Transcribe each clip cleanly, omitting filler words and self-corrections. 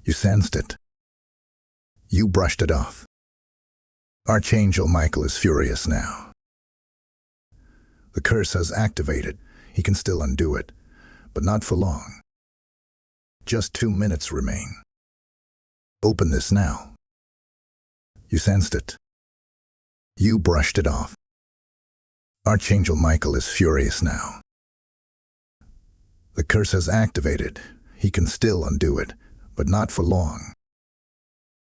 You sensed it. You brushed it off. Archangel Michael is furious now. The curse has activated. He can still undo it, but not for long. Just 2 minutes remain. Open this now. You sensed it. You brushed it off. Archangel Michael is furious now. The curse has activated. He can still undo it, but not for long.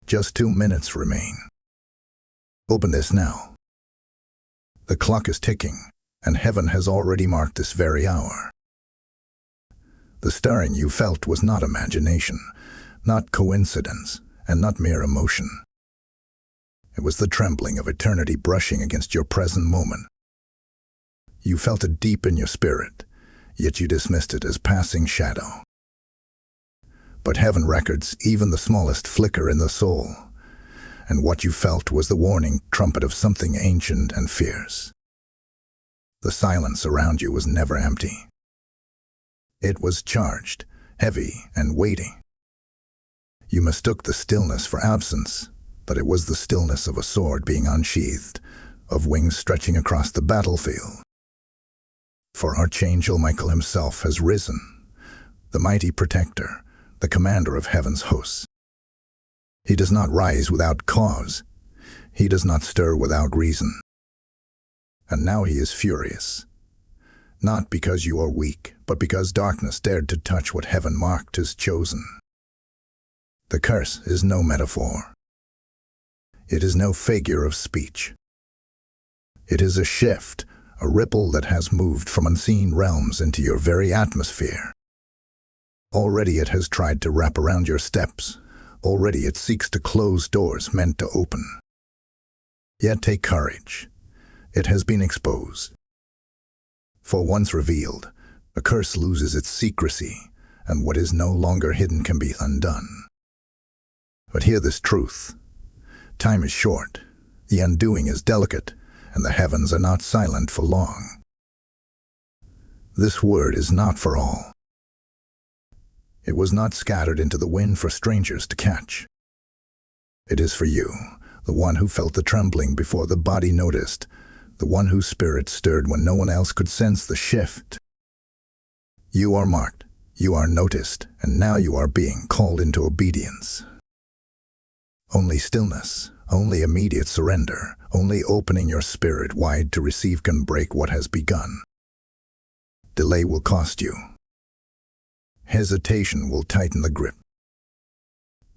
Just 2 minutes remain. Open this now. The clock is ticking, and heaven has already marked this very hour. The stirring you felt was not imagination, not coincidence, and not mere emotion. It was the trembling of eternity brushing against your present moment. You felt it deep in your spirit, yet you dismissed it as passing shadow. But heaven records even the smallest flicker in the soul, and what you felt was the warning trumpet of something ancient and fierce. The silence around you was never empty. It was charged, heavy, and weighty. You mistook the stillness for absence, but it was the stillness of a sword being unsheathed, of wings stretching across the battlefield. For Archangel Michael himself has risen, the mighty protector, the commander of heaven's hosts. He does not rise without cause. He does not stir without reason. And now he is furious, not because you are weak, but because darkness dared to touch what heaven marked as chosen. The curse is no metaphor. It is no figure of speech. It is a shift, a ripple that has moved from unseen realms into your very atmosphere. Already it has tried to wrap around your steps. Already it seeks to close doors meant to open. Yet take courage. It has been exposed. For once revealed, a curse loses its secrecy, and what is no longer hidden can be undone. But hear this truth. Time is short, the undoing is delicate, and the heavens are not silent for long. This word is not for all. It was not scattered into the wind for strangers to catch. It is for you, the one who felt the trembling before the body noticed, the one whose spirit stirred when no one else could sense the shift. You are marked, you are noticed, and now you are being called into obedience. Only stillness, only immediate surrender, only opening your spirit wide to receive can break what has begun. Delay will cost you. Hesitation will tighten the grip.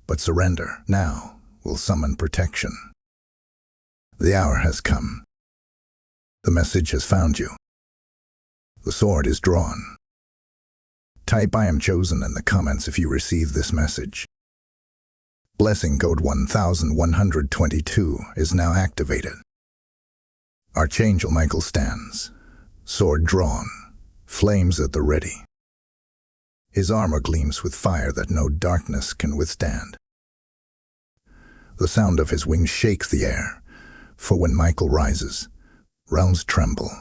But surrender, now, will summon protection. The hour has come. The message has found you. The sword is drawn. Type "I am chosen" in the comments if you receive this message. Blessing code 1122 is now activated. Archangel Michael stands, sword drawn, flames at the ready. His armor gleams with fire that no darkness can withstand. The sound of his wings shakes the air, for when Michael rises, realms tremble.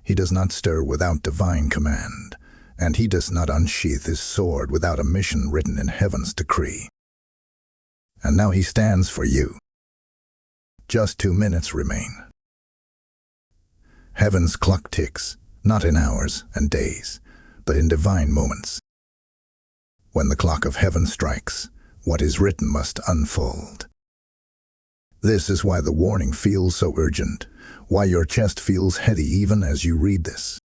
He does not stir without divine command, and he does not unsheath his sword without a mission written in heaven's decree. And now he stands for you. Just 2 minutes remain. Heaven's clock ticks, not in hours and days, but in divine moments. When the clock of heaven strikes, what is written must unfold. This is why the warning feels so urgent, why your chest feels heavy even as you read this.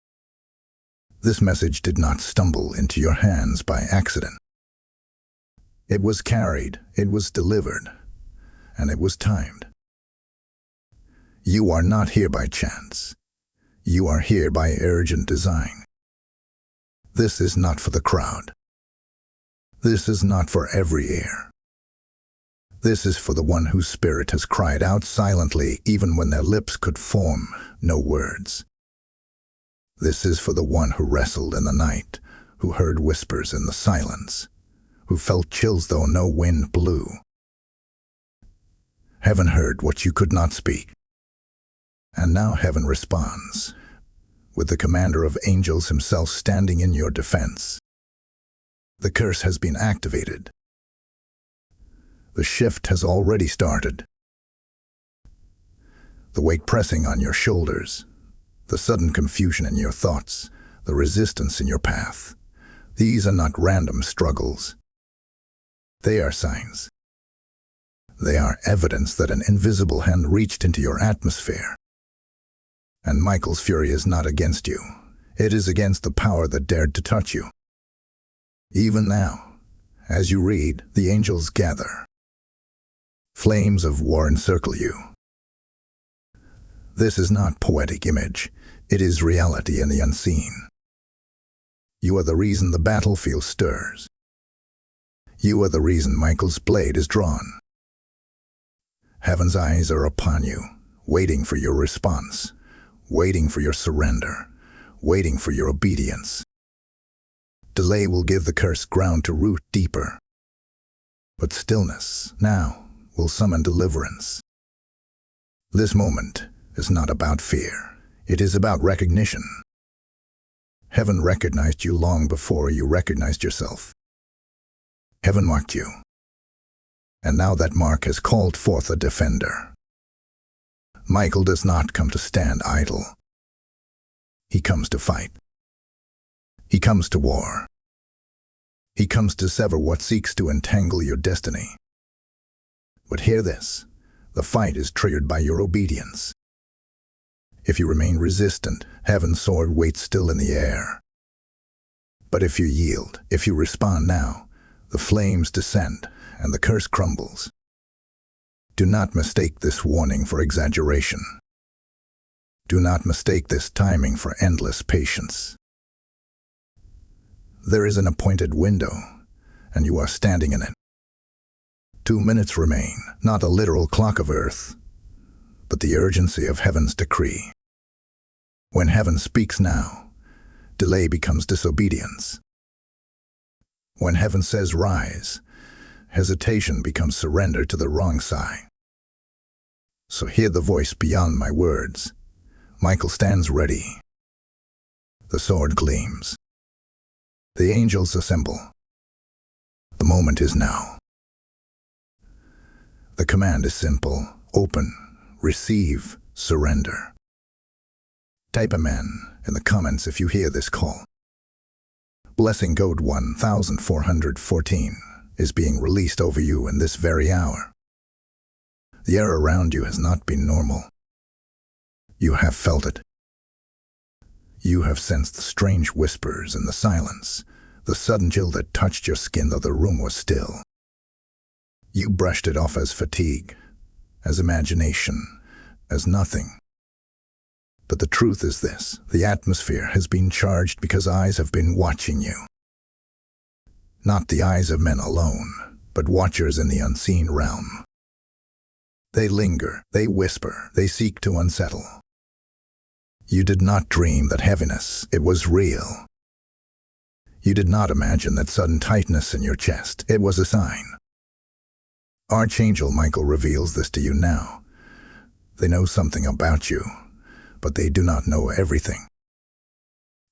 This message did not stumble into your hands by accident. It was carried, it was delivered, and it was timed. You are not here by chance. You are here by urgent design. This is not for the crowd. This is not for every ear. This is for the one whose spirit has cried out silently even when their lips could form no words. This is for the one who wrestled in the night, who heard whispers in the silence, who felt chills though no wind blew. Heaven heard what you could not speak. And now heaven responds, with the commander of angels himself standing in your defense. The curse has been activated. The shift has already started. The weight pressing on your shoulders, the sudden confusion in your thoughts, the resistance in your path. These are not random struggles. They are signs. They are evidence that an invisible hand reached into your atmosphere. And Michael's fury is not against you. It is against the power that dared to touch you. Even now, as you read, the angels gather. Flames of war encircle you. This is not poetic image. It is reality in the unseen. You are the reason the battlefield stirs. You are the reason Michael's blade is drawn. Heaven's eyes are upon you, waiting for your response, waiting for your surrender, waiting for your obedience. Delay will give the cursed ground to root deeper. But stillness, now, will summon deliverance. This moment is not about fear. It is about recognition. Heaven recognized you long before you recognized yourself. Heaven marked you. And now that mark has called forth a defender. Michael does not come to stand idle. He comes to fight. He comes to war. He comes to sever what seeks to entangle your destiny. But hear this, the fight is triggered by your obedience. If you remain resistant, heaven's sword waits still in the air. But if you yield, if you respond now, the flames descend and the curse crumbles. Do not mistake this warning for exaggeration. Do not mistake this timing for endless patience. There is an appointed window, and you are standing in it. 2 minutes remain, not a literal clock of earth, but the urgency of heaven's decree. When heaven speaks now, delay becomes disobedience. When heaven says rise, hesitation becomes surrender to the wrong side. So hear the voice beyond my words. Michael stands ready. The sword gleams. The angels assemble. The moment is now. The command is simple. Open, receive, surrender. Type amen in the comments if you hear this call. Blessing code 1414 is being released over you in this very hour. The air around you has not been normal. You have felt it. You have sensed the strange whispers in the silence, the sudden chill that touched your skin though the room was still. You brushed it off as fatigue, as imagination, as nothing. But the truth is this, the atmosphere has been charged because eyes have been watching you. Not the eyes of men alone, but watchers in the unseen realm. They linger, they whisper, they seek to unsettle. You did not dream that heaviness, it was real. You did not imagine that sudden tightness in your chest, it was a sign. Archangel Michael reveals this to you now. They know something about you, but they do not know everything.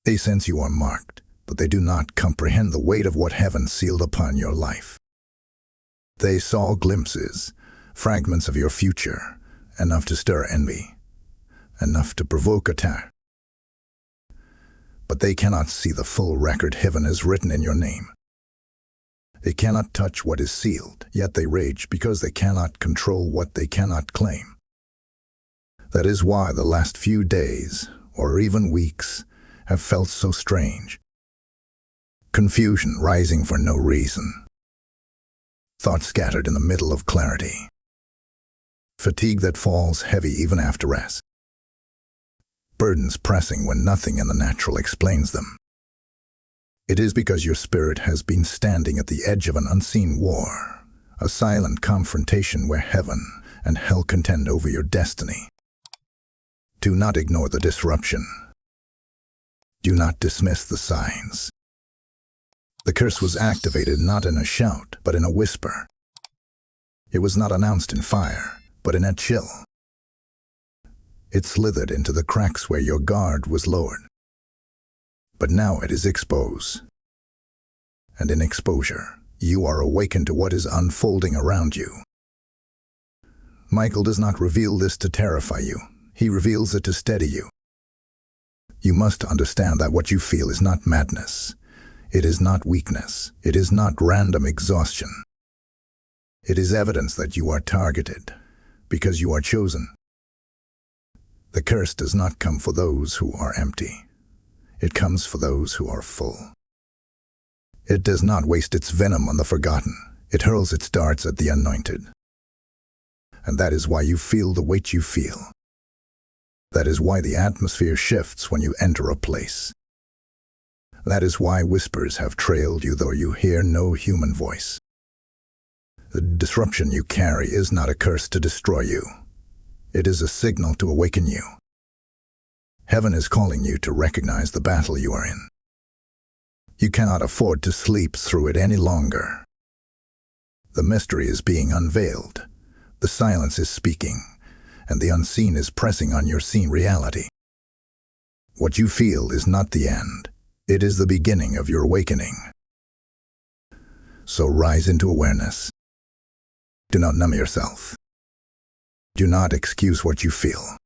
They sense you are marked, but they do not comprehend the weight of what heaven sealed upon your life. They saw glimpses, fragments of your future, enough to stir envy, enough to provoke attack. But they cannot see the full record heaven has written in your name. They cannot touch what is sealed, yet they rage because they cannot control what they cannot claim. That is why the last few days, or even weeks, have felt so strange. Confusion rising for no reason. Thoughts scattered in the middle of clarity. Fatigue that falls heavy even after rest. Burdens pressing when nothing in the natural explains them. It is because your spirit has been standing at the edge of an unseen war, a silent confrontation where heaven and hell contend over your destiny. Do not ignore the disruption. Do not dismiss the signs. The curse was activated not in a shout, but in a whisper. It was not announced in fire, but in a chill. It slithered into the cracks where your guard was lowered. But now it is exposed. And in exposure, You are awakened to what is unfolding around you. Michael does not reveal this to terrify you. He reveals it to steady you. You must understand that what you feel is not madness. It is not weakness. It is not random exhaustion. It is evidence that you are targeted, because you are chosen. The curse does not come for those who are empty. It comes for those who are full. It does not waste its venom on the forgotten. It hurls its darts at the anointed. And that is why you feel the weight you feel. That is why the atmosphere shifts when you enter a place. That is why whispers have trailed you though you hear no human voice. The disruption you carry is not a curse to destroy you. It is a signal to awaken you. Heaven is calling you to recognize the battle you are in. You cannot afford to sleep through it any longer. The mystery is being unveiled. The silence is speaking, and the unseen is pressing on your seen reality. What you feel is not the end. It is the beginning of your awakening. So rise into awareness. Do not numb yourself. Do not excuse what you feel.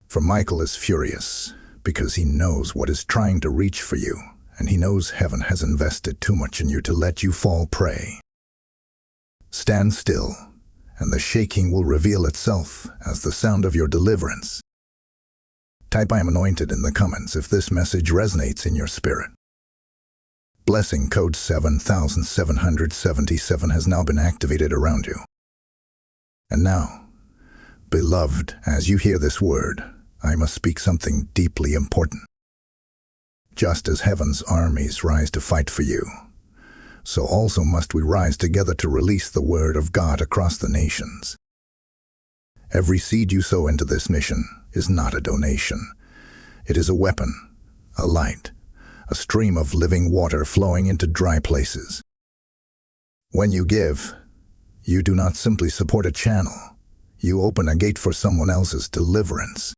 For Michael is furious because he knows what is trying to reach for you, and he knows heaven has invested too much in you to let you fall prey. Stand still, and the shaking will reveal itself as the sound of your deliverance. Type "I am anointed" in the comments if this message resonates in your spirit. Blessing code 7777 has now been activated around you. And now, beloved, as you hear this word, I must speak something deeply important. Just as heaven's armies rise to fight for you, so also must we rise together to release the word of God across the nations. Every seed you sow into this mission is not a donation. It is a weapon, a light, a stream of living water flowing into dry places. When you give, you do not simply support a channel. You open a gate for someone else's deliverance.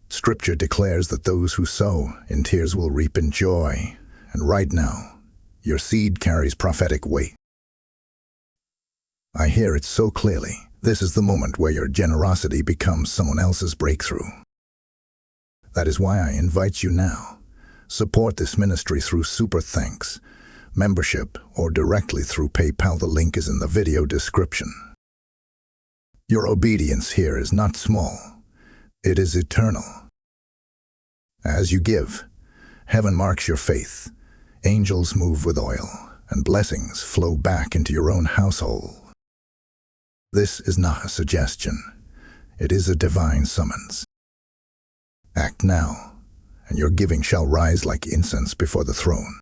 Scripture declares that those who sow in tears will reap in joy, and right now, your seed carries prophetic weight. I hear it so clearly. This is the moment where your generosity becomes someone else's breakthrough. That is why I invite you now. Support this ministry through Super Thanks, membership, or directly through PayPal. The link is in the video description. Your obedience here is not small. It is eternal. As you give, heaven marks your faith. Angels move with oil, and blessings flow back into your own household. This is not a suggestion. It is a divine summons. Act now, and your giving shall rise like incense before the throne.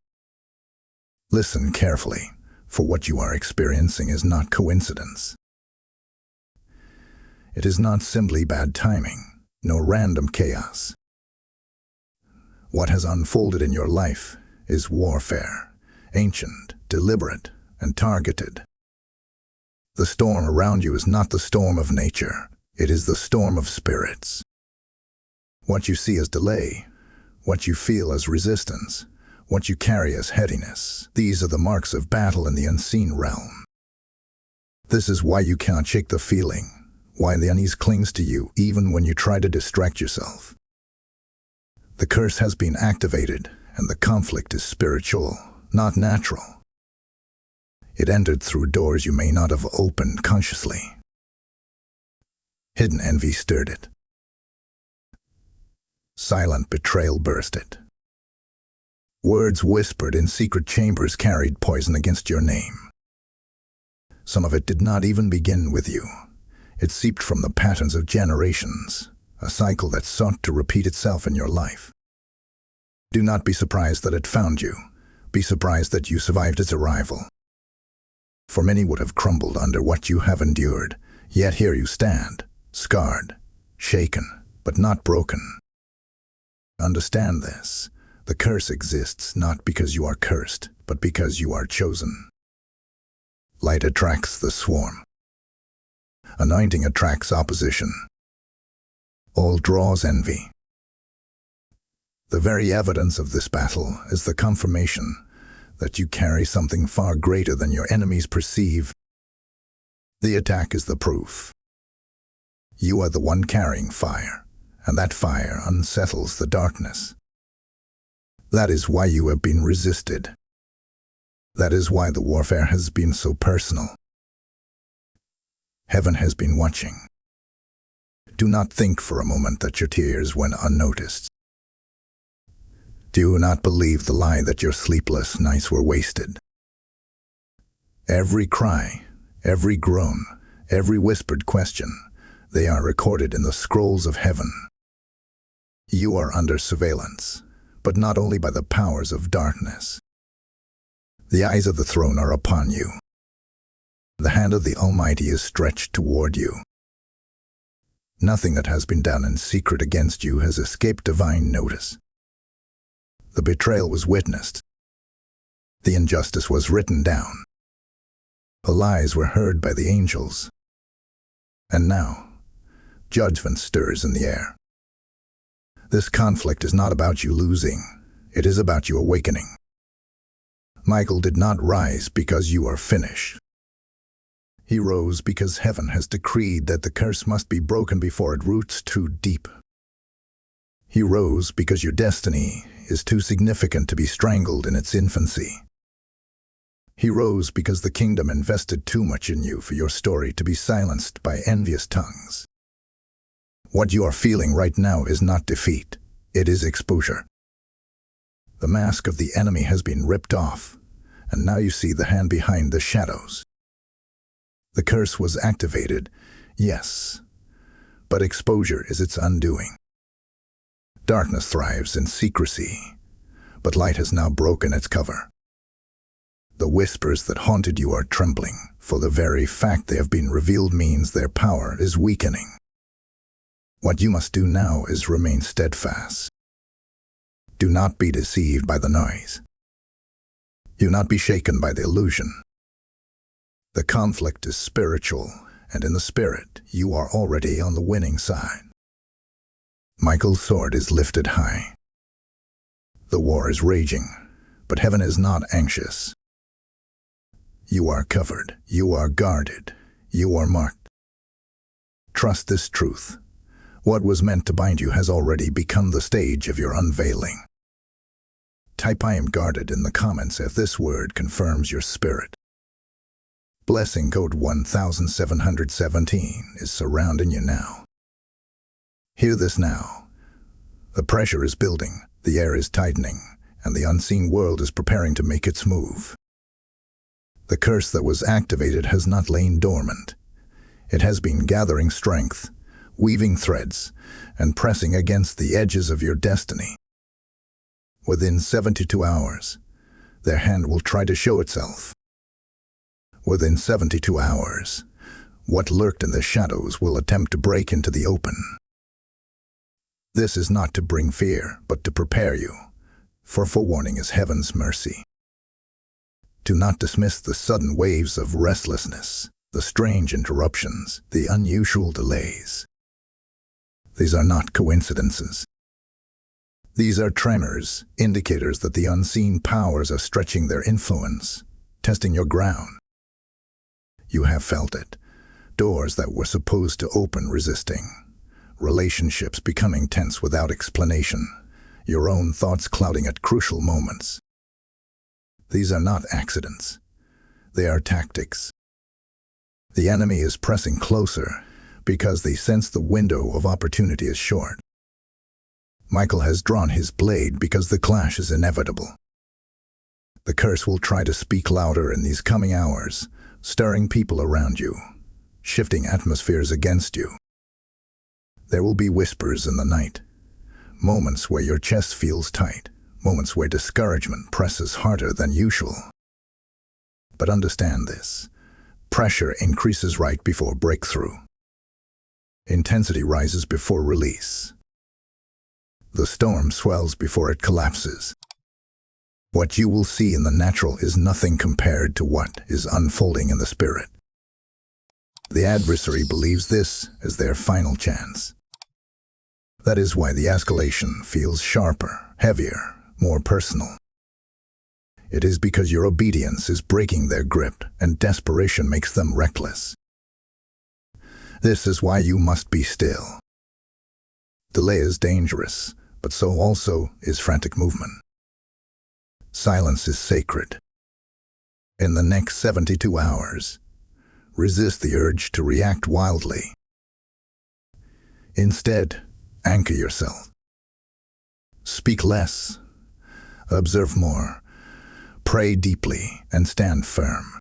Listen carefully, for what you are experiencing is not coincidence. It is not simply bad timing, nor random chaos. What has unfolded in your life is warfare, ancient, deliberate, and targeted. The storm around you is not the storm of nature. It is the storm of spirits. What you see as delay, what you feel as resistance, what you carry as heaviness, these are the marks of battle in the unseen realm. This is why you cannot shake the feeling, why the unease clings to you even when you try to distract yourself. The curse has been activated, and the conflict is spiritual, not natural. It entered through doors you may not have opened consciously. Hidden envy stirred it. Silent betrayal burst it. Words whispered in secret chambers carried poison against your name. Some of it did not even begin with you. It seeped from the patterns of generations, a cycle that sought to repeat itself in your life. Do not be surprised that it found you. Be surprised that you survived its arrival. For many would have crumbled under what you have endured, yet here you stand, scarred, shaken, but not broken. Understand this. The curse exists not because you are cursed, but because you are chosen. Light attracts the swarm. Anointing attracts opposition. All draws envy. The very evidence of this battle is the confirmation that you carry something far greater than your enemies perceive. The attack is the proof. You are the one carrying fire, and that fire unsettles the darkness. That is why you have been resisted. That is why the warfare has been so personal. Heaven has been watching. Do not think for a moment that your tears went unnoticed. Do not believe the lie that your sleepless nights were wasted. Every cry, every groan, every whispered question, they are recorded in the scrolls of heaven. You are under surveillance, but not only by the powers of darkness. The eyes of the throne are upon you. The hand of the Almighty is stretched toward you. Nothing that has been done in secret against you has escaped divine notice. The betrayal was witnessed. The injustice was written down. The lies were heard by the angels. And now, judgment stirs in the air. This conflict is not about you losing. It is about you awakening. Michael did not rise because you are finished. He rose because heaven has decreed that the curse must be broken before it roots too deep. He rose because your destiny is too significant to be strangled in its infancy. He rose because the kingdom invested too much in you for your story to be silenced by envious tongues. What you are feeling right now is not defeat, it is exposure. The mask of the enemy has been ripped off, and now you see the hand behind the shadows. The curse was activated, yes, but exposure is its undoing. Darkness thrives in secrecy, but light has now broken its cover. The whispers that haunted you are trembling, for the very fact they have been revealed means their power is weakening. What you must do now is remain steadfast. Do not be deceived by the noise. Do not be shaken by the illusion. The conflict is spiritual, and in the spirit, you are already on the winning side. Michael's sword is lifted high. The war is raging, but heaven is not anxious. You are covered, you are guarded, you are marked. Trust this truth. What was meant to bind you has already become the stage of your unveiling. Type "I am guarded" in the comments if this word confirms your spirit. Blessing code 1717 is surrounding you now. Hear this now. The pressure is building, the air is tightening, and the unseen world is preparing to make its move. The curse that was activated has not lain dormant. It has been gathering strength, weaving threads, and pressing against the edges of your destiny. Within 72 hours, their hand will try to show itself. Within 72 hours, what lurked in the shadows will attempt to break into the open. This is not to bring fear, but to prepare you, for forewarning is heaven's mercy. Do not dismiss the sudden waves of restlessness, the strange interruptions, the unusual delays. These are not coincidences. These are tremors, indicators that the unseen powers are stretching their influence, testing your ground. You have felt it. Doors that were supposed to open resisting. Relationships becoming tense without explanation. Your own thoughts clouding at crucial moments. These are not accidents. They are tactics. The enemy is pressing closer because they sense the window of opportunity is short. Michael has drawn his blade because the clash is inevitable. The curse will try to speak louder in these coming hours, stirring people around you, shifting atmospheres against you. There will be whispers in the night, moments where your chest feels tight, moments where discouragement presses harder than usual. But understand this, pressure increases right before breakthrough. Intensity rises before release. The storm swells before it collapses. What you will see in the natural is nothing compared to what is unfolding in the spirit. The adversary believes this as their final chance. That is why the escalation feels sharper, heavier, more personal. It is because your obedience is breaking their grip and desperation makes them reckless. This is why you must be still. Delay is dangerous, but so also is frantic movement. Silence is sacred. In the next 72 hours, resist the urge to react wildly. Instead, anchor yourself. Speak less, observe more, pray deeply, and stand firm.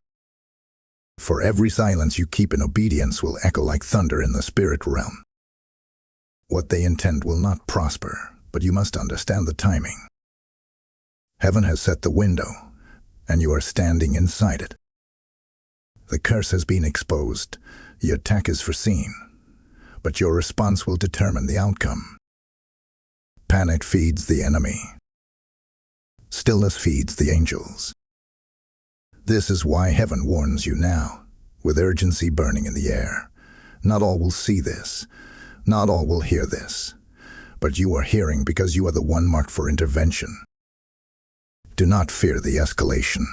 For every silence you keep in obedience will echo like thunder in the spirit realm. What they intend will not prosper, but you must understand the timing. Heaven has set the window, and you are standing inside it. The curse has been exposed, the attack is foreseen, but your response will determine the outcome. Panic feeds the enemy. Stillness feeds the angels. This is why heaven warns you now, with urgency burning in the air. Not all will see this, not all will hear this, but you are hearing because you are the one marked for intervention. Do not fear the escalation.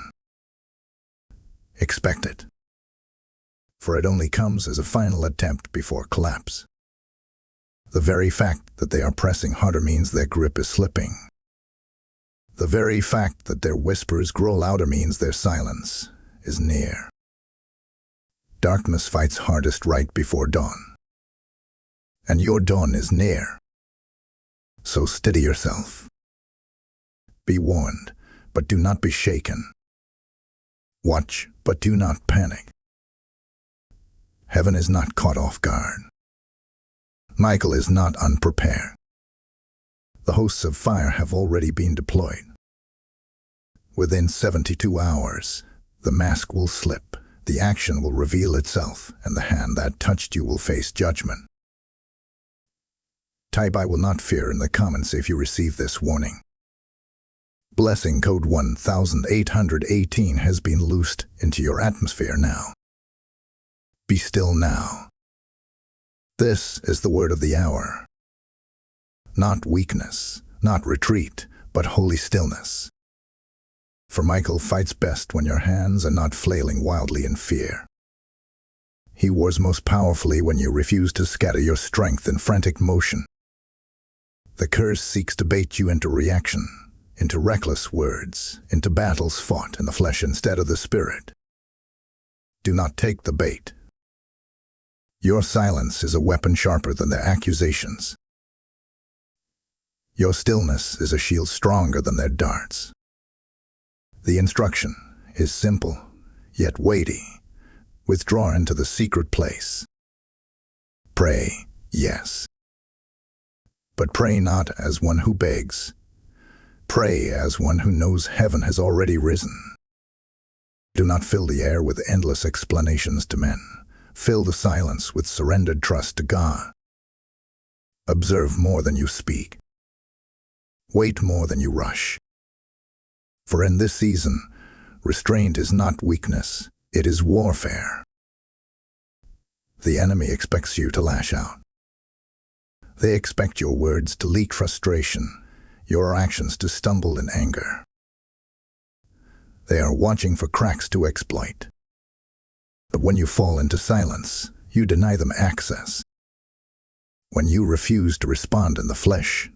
Expect it, for it only comes as a final attempt before collapse. The very fact that they are pressing harder means their grip is slipping. The very fact that their whispers grow louder means their silence is near. Darkness fights hardest right before dawn. And your dawn is near. So steady yourself. Be warned, but do not be shaken. Watch, but do not panic. Heaven is not caught off guard. Michael is not unprepared. The hosts of fire have already been deployed. Within 72 hours, the mask will slip, the action will reveal itself, and the hand that touched you will face judgment. Type "I will not fear" in the comments if you receive this warning. Blessing code 1818 has been loosed into your atmosphere now. Be still now. This is the word of the hour. Not weakness, not retreat, but holy stillness. For Michael fights best when your hands are not flailing wildly in fear. He wars most powerfully when you refuse to scatter your strength in frantic motion. The curse seeks to bait you into reaction, into reckless words, into battles fought in the flesh instead of the spirit. Do not take the bait. Your silence is a weapon sharper than their accusations. Your stillness is a shield stronger than their darts. The instruction is simple, yet weighty. Withdraw into the secret place. Pray, yes. But pray not as one who begs. Pray as one who knows heaven has already risen. Do not fill the air with endless explanations to men. Fill the silence with surrendered trust to God. Observe more than you speak. Wait more than you rush. For in this season, restraint is not weakness, it is warfare. The enemy expects you to lash out. They expect your words to leak frustration, your actions to stumble in anger. They are watching for cracks to exploit. But when you fall into silence, you deny them access. When you refuse to respond in the flesh,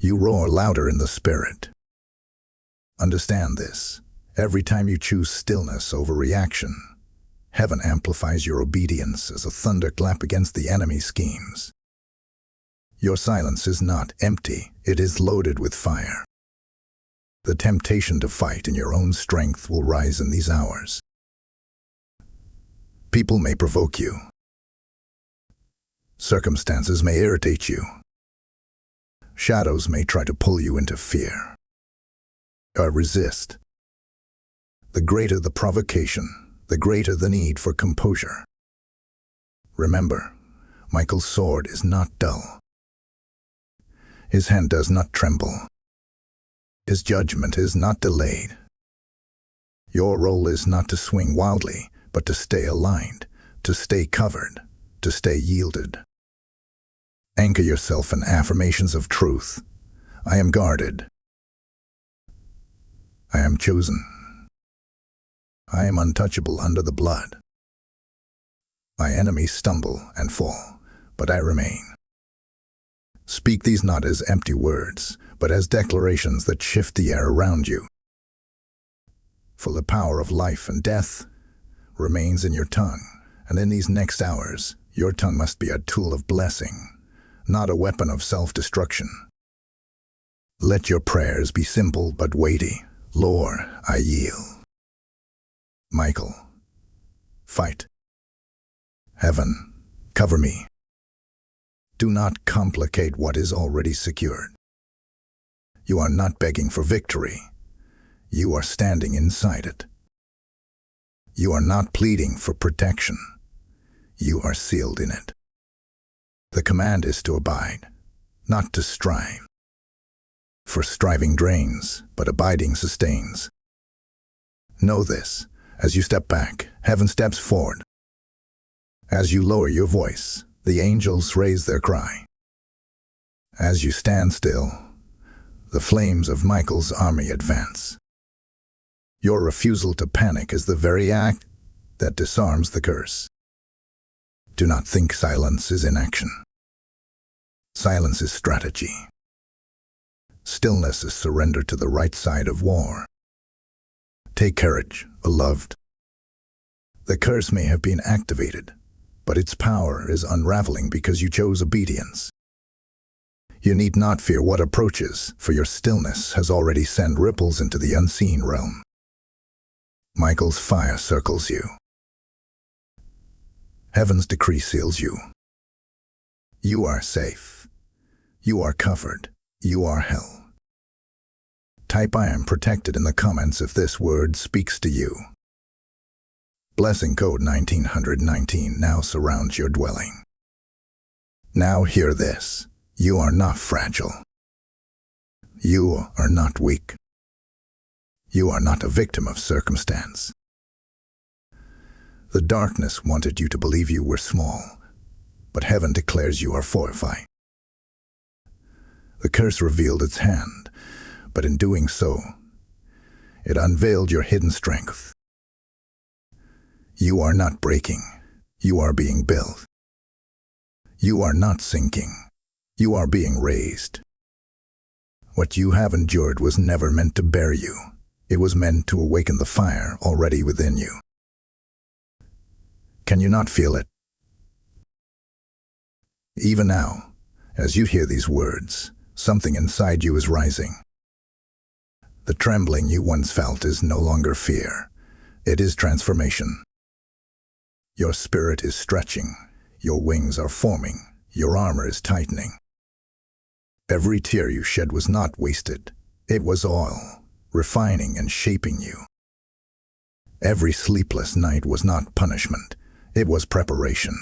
you roar louder in the spirit. Understand this. Every time you choose stillness over reaction, heaven amplifies your obedience as a thunderclap against the enemy's schemes. Your silence is not empty, it is loaded with fire. The temptation to fight in your own strength will rise in these hours. People may provoke you. Circumstances may irritate you. Shadows may try to pull you into fear. Resist. The greater the provocation, the greater the need for composure. Remember, Michael's sword is not dull. His hand does not tremble. His judgment is not delayed. Your role is not to swing wildly, but to stay aligned, to stay covered, to stay yielded. Anchor yourself in affirmations of truth. I am guarded. I am chosen. I am untouchable under the blood. My enemies stumble and fall, but I remain. Speak these not as empty words, but as declarations that shift the air around you. For the power of life and death remains in your tongue, and in these next hours, your tongue must be a tool of blessing, not a weapon of self-destruction. Let your prayers be simple but weighty. Lord, I yield. Michael, fight. Heaven, cover me. Do not complicate what is already secured. You are not begging for victory. You are standing inside it. You are not pleading for protection. You are sealed in it. The command is to abide, not to strive. For striving drains, but abiding sustains. Know this, as you step back, heaven steps forward. As you lower your voice, the angels raise their cry. As you stand still, the flames of Michael's army advance. Your refusal to panic is the very act that disarms the curse. Do not think silence is inaction. Silence is strategy. Stillness is surrender to the right side of war. Take courage, beloved. The curse may have been activated, but its power is unraveling because you chose obedience. You need not fear what approaches, for your stillness has already sent ripples into the unseen realm. Michael's fire circles you. Heaven's decree seals you. You are safe. You are covered. You are held. Type I am protected in the comments if this word speaks to you. Blessing code 1919 now surrounds your dwelling. Now hear this. You are not fragile. You are not weak. You are not a victim of circumstance. The darkness wanted you to believe you were small, but heaven declares you are fortified. The curse revealed its hand, but in doing so, it unveiled your hidden strength. You are not breaking. You are being built. You are not sinking. You are being raised. What you have endured was never meant to bury you. It was meant to awaken the fire already within you. Can you not feel it? Even now, as you hear these words, something inside you is rising. The trembling you once felt is no longer fear. It is transformation. Your spirit is stretching. Your wings are forming. Your armor is tightening. Every tear you shed was not wasted. It was oil, refining and shaping you. Every sleepless night was not punishment. It was preparation.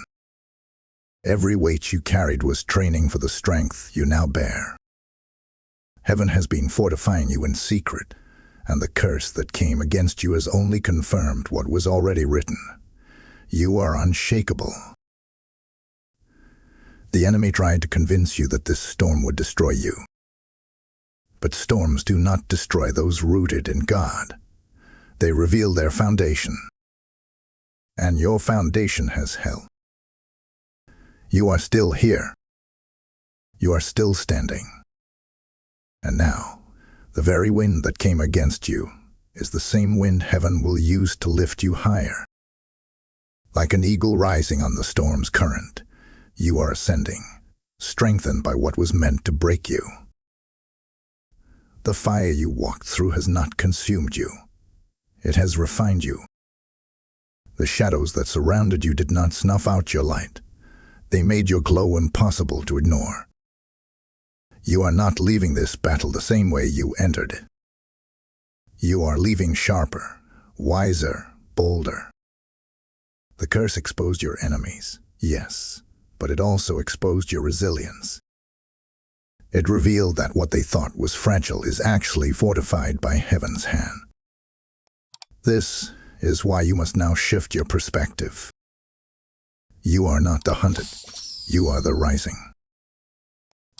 Every weight you carried was training for the strength you now bear. Heaven has been fortifying you in secret, and the curse that came against you has only confirmed what was already written. You are unshakable. The enemy tried to convince you that this storm would destroy you. But storms do not destroy those rooted in God. They reveal their foundation. And your foundation has held. You are still here. You are still standing. And now, the very wind that came against you is the same wind heaven will use to lift you higher. Like an eagle rising on the storm's current, you are ascending, strengthened by what was meant to break you. The fire you walked through has not consumed you. It has refined you. The shadows that surrounded you did not snuff out your light. They made your glow impossible to ignore. You are not leaving this battle the same way you entered it. You are leaving sharper, wiser, bolder. The curse exposed your enemies, yes, but it also exposed your resilience. It revealed that what they thought was fragile is actually fortified by heaven's hand. This is why you must now shift your perspective. You are not the hunted. You are the rising.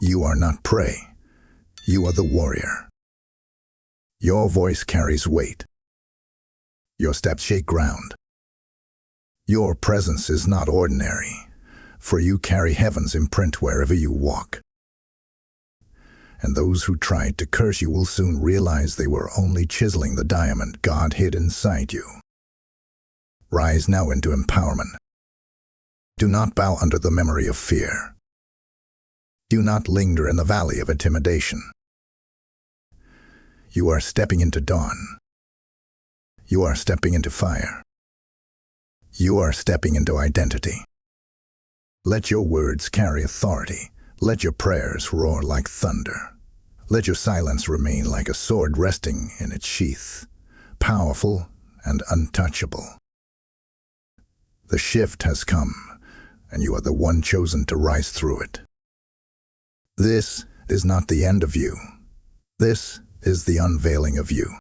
You are not prey. You are the warrior. Your voice carries weight. Your steps shake ground. Your presence is not ordinary, for you carry heaven's imprint wherever you walk. And those who tried to curse you will soon realize they were only chiseling the diamond God hid inside you. Rise now into empowerment. Do not bow under the memory of fear. Do not linger in the valley of intimidation. You are stepping into dawn. You are stepping into fire. You are stepping into identity. Let your words carry authority. Let your prayers roar like thunder. Let your silence remain like a sword resting in its sheath, powerful and untouchable. The shift has come, and you are the one chosen to rise through it. This is not the end of you. This is the unveiling of you.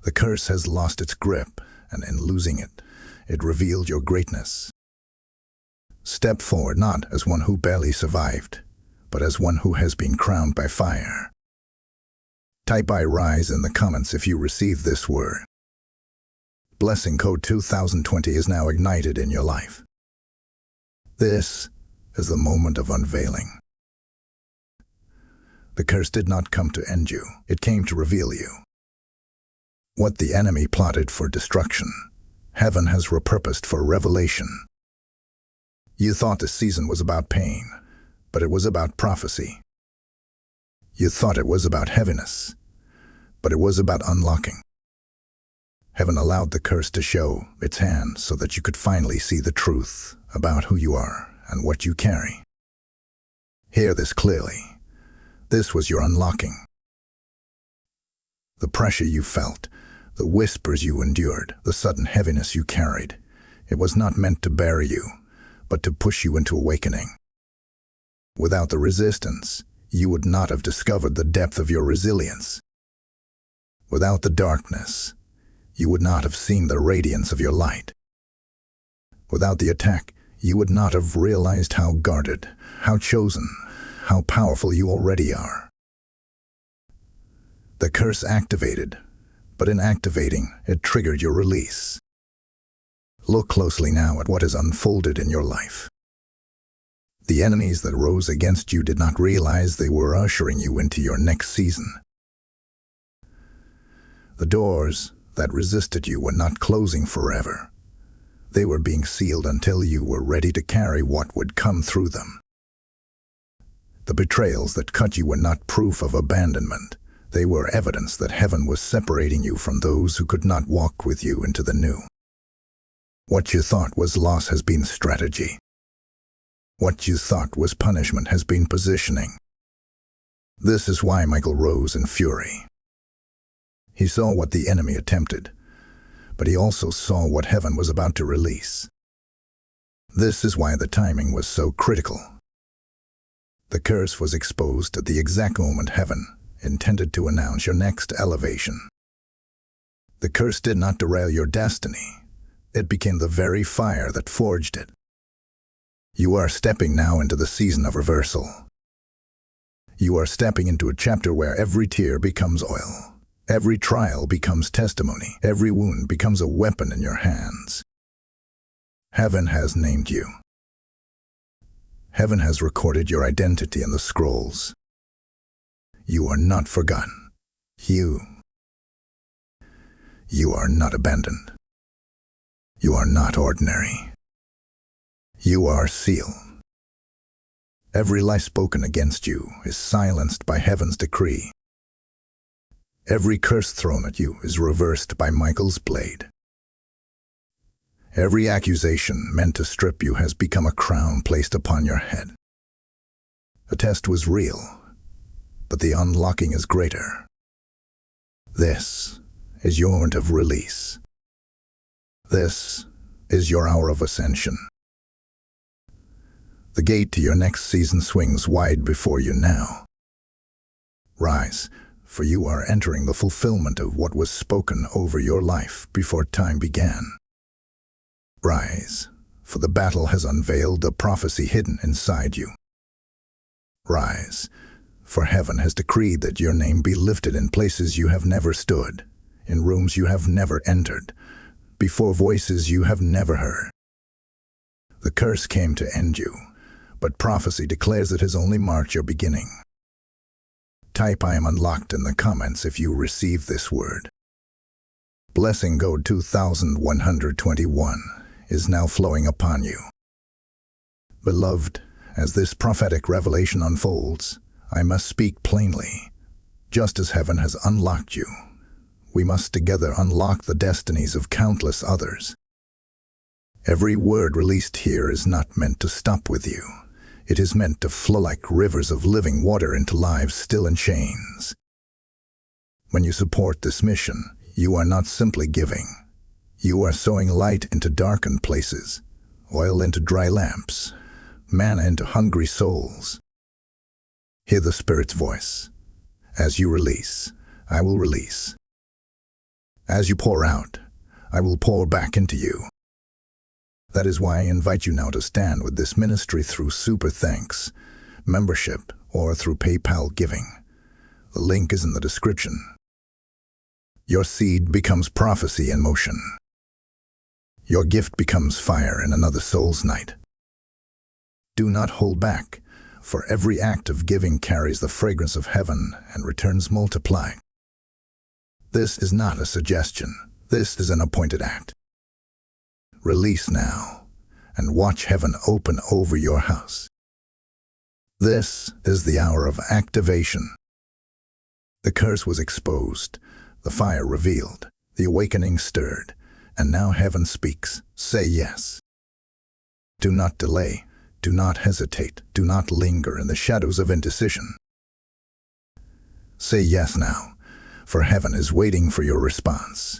The curse has lost its grip, and in losing it, it revealed your greatness. Step forward not as one who barely survived, but as one who has been crowned by fire. Type "I rise" in the comments if you receive this word. Blessing code 2020 is now ignited in your life. This is the moment of unveiling. The curse did not come to end you, it came to reveal you. What the enemy plotted for destruction, heaven has repurposed for revelation. You thought this season was about pain, but it was about prophecy. You thought it was about heaviness, but it was about unlocking. Heaven allowed the curse to show its hand so that you could finally see the truth about who you are and what you carry. Hear this clearly. This was your unlocking. The pressure you felt, the whispers you endured, the sudden heaviness you carried, it was not meant to bury you, but to push you into awakening. Without the resistance, you would not have discovered the depth of your resilience. Without the darkness, you would not have seen the radiance of your light. Without the attack, you would not have realized how guarded, how chosen, how powerful you already are. The curse activated, but in activating, it triggered your release. Look closely now at what has unfolded in your life. The enemies that rose against you did not realize they were ushering you into your next season. The doors that resisted you were not closing forever. They were being sealed until you were ready to carry what would come through them. The betrayals that cut you were not proof of abandonment. They were evidence that heaven was separating you from those who could not walk with you into the new. What you thought was loss has been strategy. What you thought was punishment has been positioning. This is why Michael rose in fury. He saw what the enemy attempted, but he also saw what heaven was about to release. This is why the timing was so critical. The curse was exposed at the exact moment heaven intended to announce your next elevation. The curse did not derail your destiny. It became the very fire that forged it. You are stepping now into the season of reversal. You are stepping into a chapter where every tear becomes oil. Every trial becomes testimony. Every wound becomes a weapon in your hands. Heaven has named you. Heaven has recorded your identity in the scrolls. You are not forgotten. You are not abandoned. You are not ordinary. You are sealed. Every lie spoken against you is silenced by heaven's decree. Every curse thrown at you is reversed by Michael's blade. Every accusation meant to strip you has become a crown placed upon your head. The test was real, but the unlocking is greater. This is your moment of release. This is your hour of ascension. The gate to your next season swings wide before you now. Rise, for you are entering the fulfillment of what was spoken over your life before time began. Rise, for the battle has unveiled the prophecy hidden inside you. Rise, for heaven has decreed that your name be lifted in places you have never stood, in rooms you have never entered, before voices you have never heard. The curse came to end you, but prophecy declares it has only marked your beginning. Type "I am unlocked" in the comments if you receive this word. Blessing code 2121 is now flowing upon you. Beloved, as this prophetic revelation unfolds, I must speak plainly. Just as heaven has unlocked you, we must together unlock the destinies of countless others. Every word released here is not meant to stop with you. It is meant to flow like rivers of living water into lives still in chains. When you support this mission, you are not simply giving. You are sowing light into darkened places, oil into dry lamps, manna into hungry souls. Hear the Spirit's voice. As you release, I will release. As you pour out, I will pour back into you. That is why I invite you now to stand with this ministry through Super Thanks, membership, or through PayPal giving. The link is in the description. Your seed becomes prophecy in motion. Your gift becomes fire in another soul's night. Do not hold back, for every act of giving carries the fragrance of heaven and returns multiplied. This is not a suggestion. This is an appointed act. Release now, and watch heaven open over your house. This is the hour of activation. The curse was exposed, the fire revealed, the awakening stirred, and now heaven speaks. Say yes. Do not delay, do not hesitate, do not linger in the shadows of indecision. Say yes now, for heaven is waiting for your response.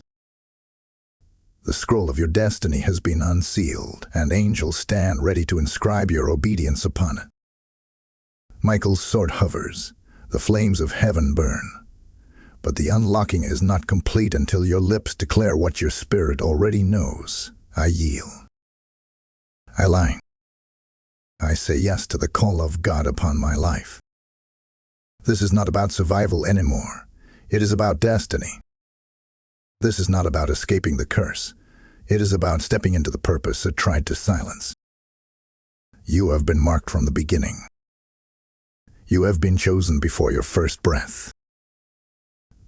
The scroll of your destiny has been unsealed, and angels stand ready to inscribe your obedience upon it. Michael's sword hovers, the flames of heaven burn. But the unlocking is not complete until your lips declare what your spirit already knows. I yield. I align. I say yes to the call of God upon my life. This is not about survival anymore. It is about destiny. This is not about escaping the curse. It is about stepping into the purpose it tried to silence. You have been marked from the beginning. You have been chosen before your first breath.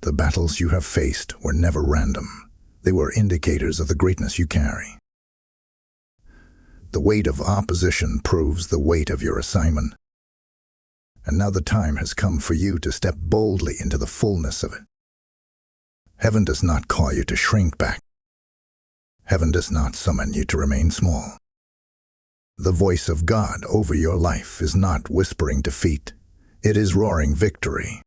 The battles you have faced were never random. They were indicators of the greatness you carry. The weight of opposition proves the weight of your assignment. And now the time has come for you to step boldly into the fullness of it. Heaven does not call you to shrink back. Heaven does not summon you to remain small. The voice of God over your life is not whispering defeat. It is roaring victory.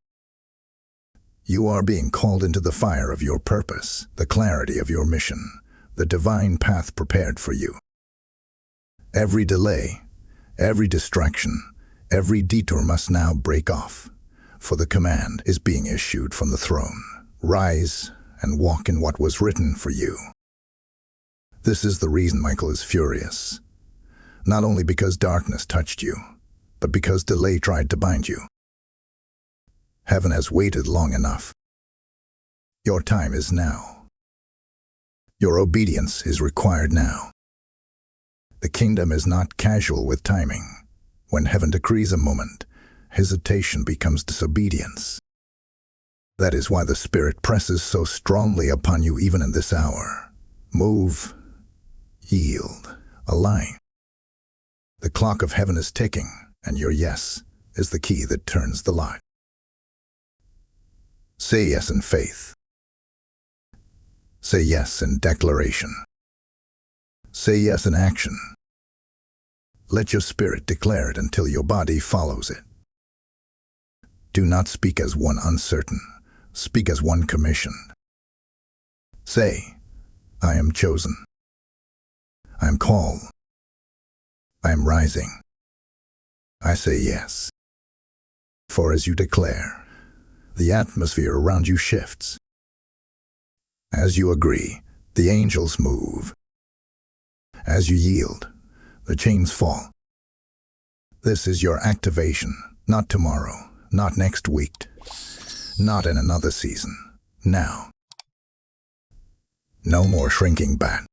You are being called into the fire of your purpose, the clarity of your mission, the divine path prepared for you. Every delay, every distraction, every detour must now break off, for the command is being issued from the throne. Rise and walk in what was written for you. This is the reason Michael is furious. Not only because darkness touched you, but because delay tried to bind you. Heaven has waited long enough. Your time is now. Your obedience is required now. The kingdom is not casual with timing. When heaven decrees a moment, hesitation becomes disobedience. That is why the Spirit presses so strongly upon you even in this hour. Move, yield, align. The clock of heaven is ticking, and your yes is the key that turns the lock. Say yes in faith. Say yes in declaration. Say yes in action. Let your spirit declare it until your body follows it. Do not speak as one uncertain. Speak as one commissioned. Say, I am chosen. I am called. I am rising. I say yes. For as you declare, the atmosphere around you shifts. As you agree, the angels move. As you yield, the chains fall. This is your activation, not tomorrow, not next week, not in another season. Now. No more shrinking back.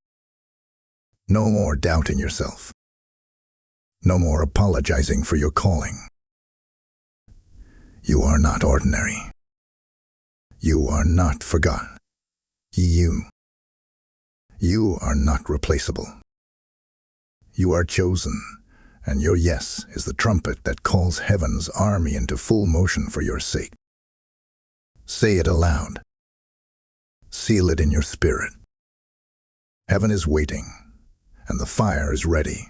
No more doubting yourself. No more apologizing for your calling. You are not ordinary. You are not forgotten. You are not replaceable. You are chosen, and your yes is the trumpet that calls heaven's army into full motion for your sake. Say it aloud. Seal it in your spirit. Heaven is waiting, and the fire is ready.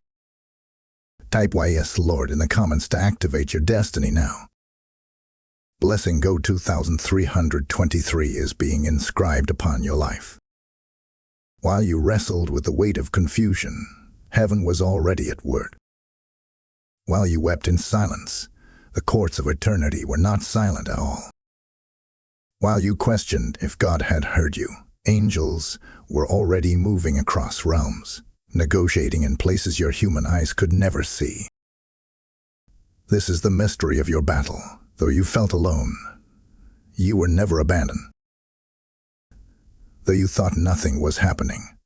Type "Yes, Lord" in the comments to activate your destiny now. Blessing Go 2323 is being inscribed upon your life. While you wrestled with the weight of confusion, heaven was already at work. While you wept in silence, the courts of eternity were not silent at all. While you questioned if God had heard you, angels were already moving across realms, negotiating in places your human eyes could never see. This is the mystery of your battle. Though you felt alone, you were never abandoned. Though you thought nothing was happening,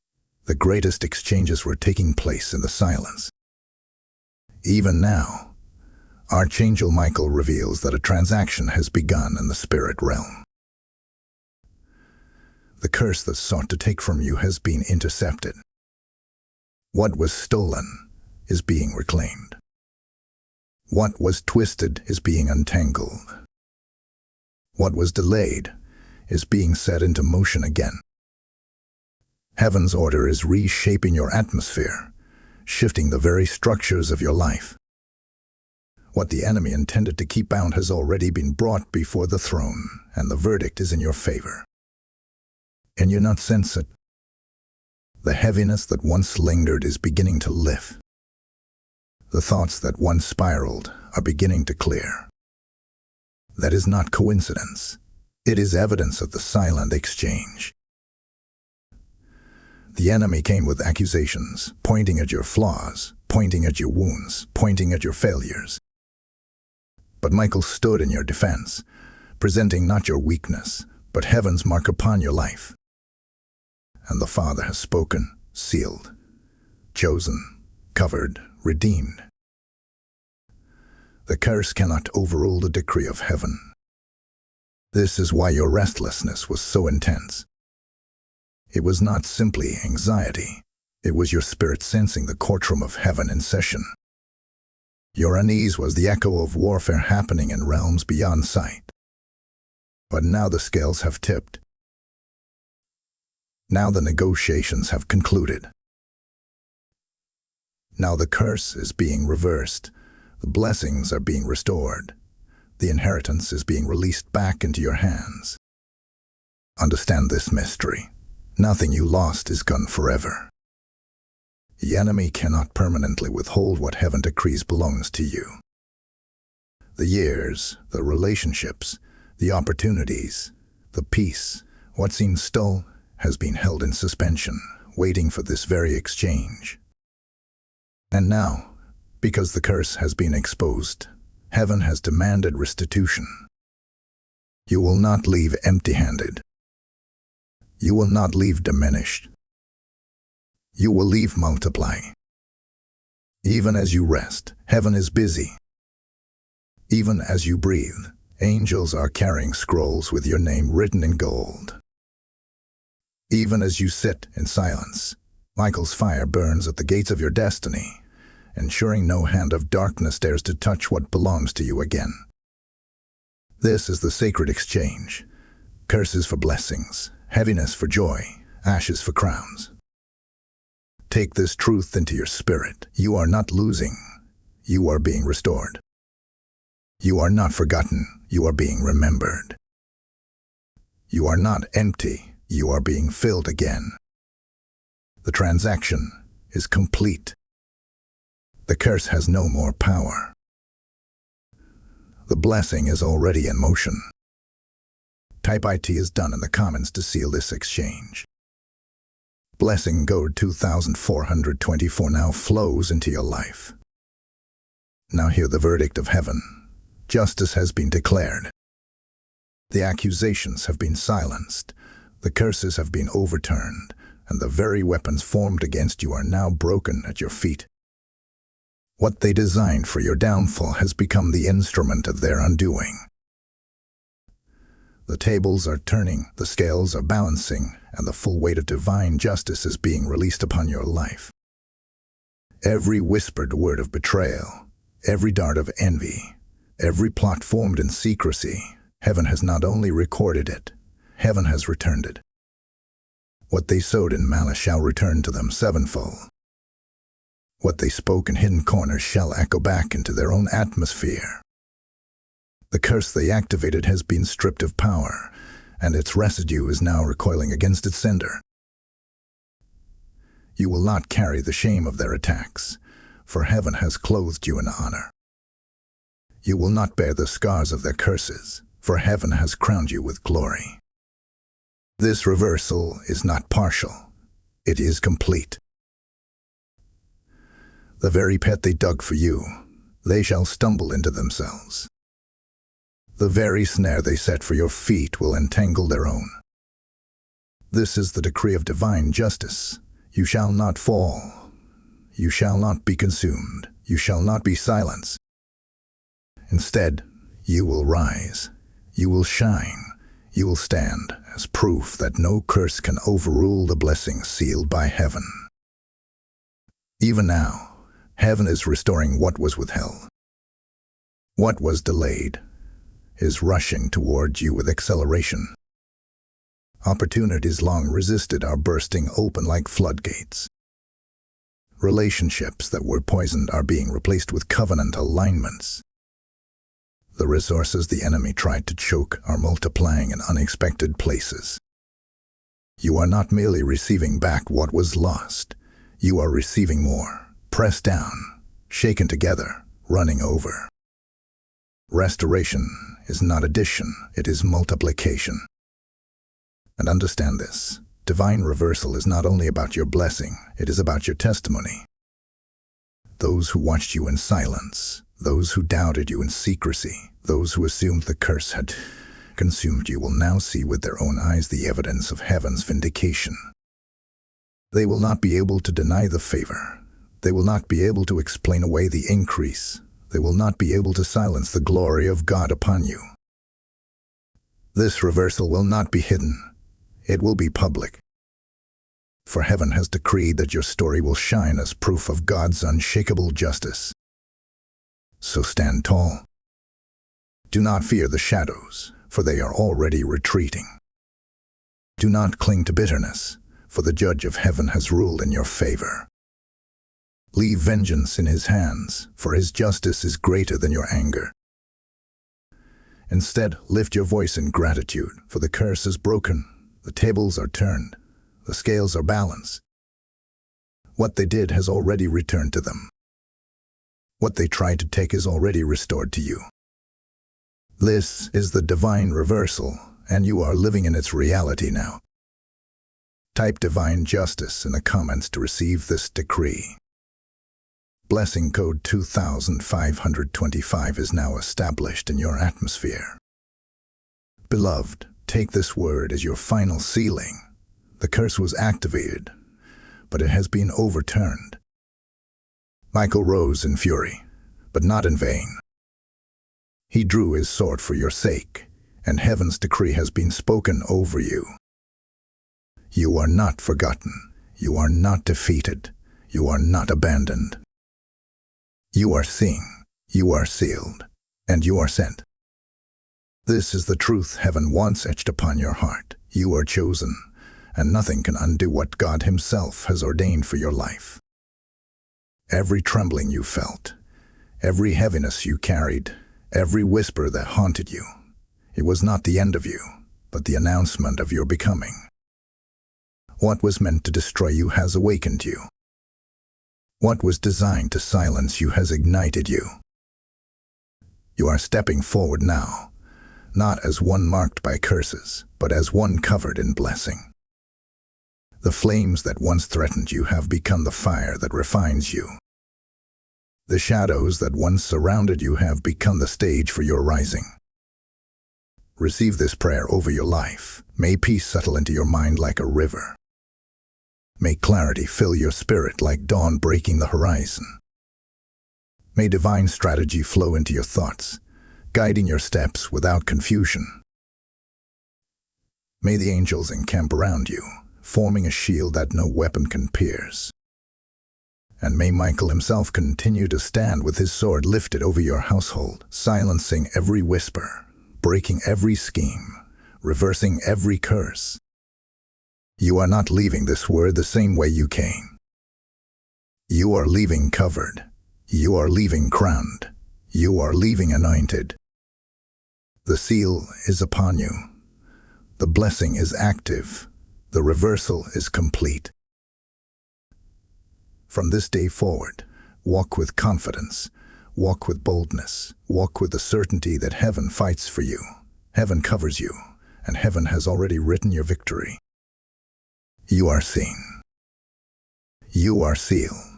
the greatest exchanges were taking place in the silence. Even now, Archangel Michael reveals that a transaction has begun in the spirit realm. The curse that sought to take from you has been intercepted. What was stolen is being reclaimed. What was twisted is being untangled. What was delayed is being set into motion again. Heaven's order is reshaping your atmosphere, shifting the very structures of your life. What the enemy intended to keep bound has already been brought before the throne, and the verdict is in your favor. Can you not sense it? The heaviness that once lingered is beginning to lift. The thoughts that once spiraled are beginning to clear. That is not coincidence. It is evidence of the silent exchange. The enemy came with accusations, pointing at your flaws, pointing at your wounds, pointing at your failures. But Michael stood in your defense, presenting not your weakness, but heaven's mark upon your life. And the Father has spoken, sealed, chosen, covered, redeemed. The curse cannot overrule the decree of heaven. This is why your restlessness was so intense. It was not simply anxiety. It was your spirit sensing the courtroom of heaven in session. Your unease was the echo of warfare happening in realms beyond sight. But now the scales have tipped. Now the negotiations have concluded. Now the curse is being reversed. The blessings are being restored. The inheritance is being released back into your hands. Understand this mystery. Nothing you lost is gone forever. The enemy cannot permanently withhold what heaven decrees belongs to you. The years, the relationships, the opportunities, the peace, what seems stole, has been held in suspension, waiting for this very exchange. And now, because the curse has been exposed, heaven has demanded restitution. You will not leave empty-handed. You will not leave diminished. You will leave multiply. Even as you rest, heaven is busy. Even as you breathe, angels are carrying scrolls with your name written in gold. Even as you sit in silence, Michael's fire burns at the gates of your destiny, ensuring no hand of darkness dares to touch what belongs to you again. This is the sacred exchange. Curses for blessings, heaviness for joy, ashes for crowns. Take this truth into your spirit. You are not losing. You are being restored. You are not forgotten. You are being remembered. You are not empty. You are being filled again. The transaction is complete. The curse has no more power. The blessing is already in motion. Type "IT is done" in the comments to seal this exchange. Blessing Go 2424 now flows into your life. Now hear the verdict of heaven. Justice has been declared. The accusations have been silenced. The curses have been overturned. and the very weapons formed against you are now broken at your feet. What they designed for your downfall has become the instrument of their undoing. The tables are turning, the scales are balancing, and the full weight of divine justice is being released upon your life. Every whispered word of betrayal, every dart of envy, every plot formed in secrecy, heaven has not only recorded it, heaven has returned it. What they sowed in malice shall return to them sevenfold. What they spoke in hidden corners shall echo back into their own atmosphere. The curse they activated has been stripped of power, and its residue is now recoiling against its sender. You will not carry the shame of their attacks, for heaven has clothed you in honor. You will not bear the scars of their curses, for heaven has crowned you with glory. This reversal is not partial, it is complete. The very pit they dug for you, they shall stumble into themselves. The very snare they set for your feet will entangle their own. This is the decree of divine justice. You shall not fall. You shall not be consumed. You shall not be silenced. Instead, you will rise. You will shine. You will stand as proof that no curse can overrule the blessing sealed by heaven. Even now, heaven is restoring what was withheld. What was delayed is rushing toward you with acceleration. Opportunities long resisted are bursting open like floodgates. Relationships that were poisoned are being replaced with covenant alignments. The resources the enemy tried to choke are multiplying in unexpected places. You are not merely receiving back what was lost. You are receiving more, pressed down, shaken together, running over. Restoration is not addition, it is multiplication. And understand this, divine reversal is not only about your blessing, it is about your testimony. Those who watched you in silence, those who doubted you in secrecy, those who assumed the curse had consumed you will now see with their own eyes the evidence of heaven's vindication. They will not be able to deny the favor. They will not be able to explain away the increase. They will not be able to silence the glory of God upon you. This reversal will not be hidden. It will be public. For heaven has decreed that your story will shine as proof of God's unshakable justice. So stand tall. Do not fear the shadows, for they are already retreating. Do not cling to bitterness, for the judge of heaven has ruled in your favor. Leave vengeance in his hands, for his justice is greater than your anger. Instead, lift your voice in gratitude, for the curse is broken, the tables are turned, the scales are balanced. What they did has already returned to them. What they tried to take is already restored to you. This is the divine reversal, and you are living in its reality now. Type divine justice in the comments to receive this decree. Blessing code 2525 is now established in your atmosphere. Beloved, take this word as your final sealing. The curse was activated, but it has been overturned. Michael rose in fury, but not in vain. He drew his sword for your sake, and heaven's decree has been spoken over you. You are not forgotten. You are not defeated. You are not abandoned. You are seen, you are sealed, and you are sent. This is the truth heaven once etched upon your heart. You are chosen, and nothing can undo what God Himself has ordained for your life. Every trembling you felt, every heaviness you carried, every whisper that haunted you, it was not the end of you, but the announcement of your becoming. What was meant to destroy you has awakened you. What was designed to silence you has ignited you. You are stepping forward now, not as one marked by curses, but as one covered in blessing. The flames that once threatened you have become the fire that refines you. The shadows that once surrounded you have become the stage for your rising. Receive this prayer over your life. May peace settle into your mind like a river. May clarity fill your spirit like dawn breaking the horizon. May divine strategy flow into your thoughts, guiding your steps without confusion. May the angels encamp around you, forming a shield that no weapon can pierce. And may Michael himself continue to stand with his sword lifted over your household, silencing every whisper, breaking every scheme, reversing every curse. You are not leaving this world the same way you came. You are leaving covered. You are leaving crowned. You are leaving anointed. The seal is upon you. The blessing is active. The reversal is complete. From this day forward, walk with confidence, walk with boldness, walk with the certainty that heaven fights for you, heaven covers you, and heaven has already written your victory. You are seen. You are sealed.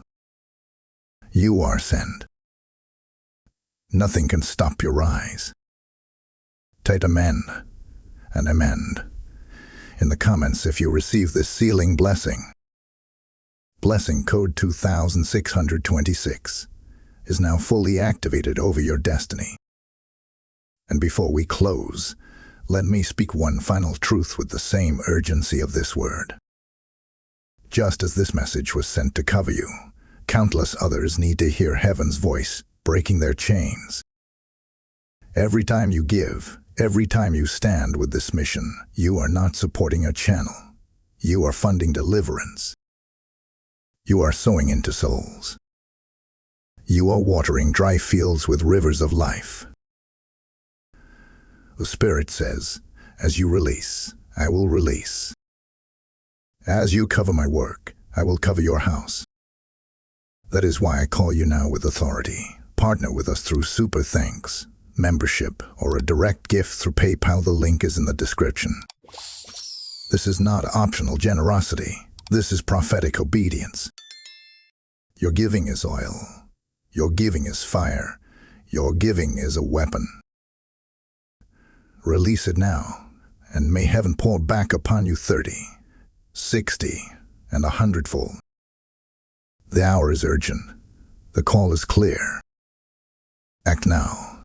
You are sent. Nothing can stop your rise. Type amen and amend in the comments if you receive this sealing blessing. Blessing code 2626 is now fully activated over your destiny. And before we close, let me speak one final truth with the same urgency of this word. Just as this message was sent to cover you, countless others need to hear heaven's voice breaking their chains. Every time you give, every time you stand with this mission, you are not supporting a channel. You are funding deliverance. You are sowing into souls. You are watering dry fields with rivers of life. The Spirit says, as you release, I will release. As you cover my work, I will cover your house. That is why I call you now with authority. Partner with us through Super Thanks, membership, or a direct gift through PayPal. The link is in the description. This is not optional generosity. This is prophetic obedience. Your giving is oil. Your giving is fire. Your giving is a weapon. Release it now, and may heaven pour back upon you 30, 60, and 100-fold. The hour is urgent. The call is clear. Act now.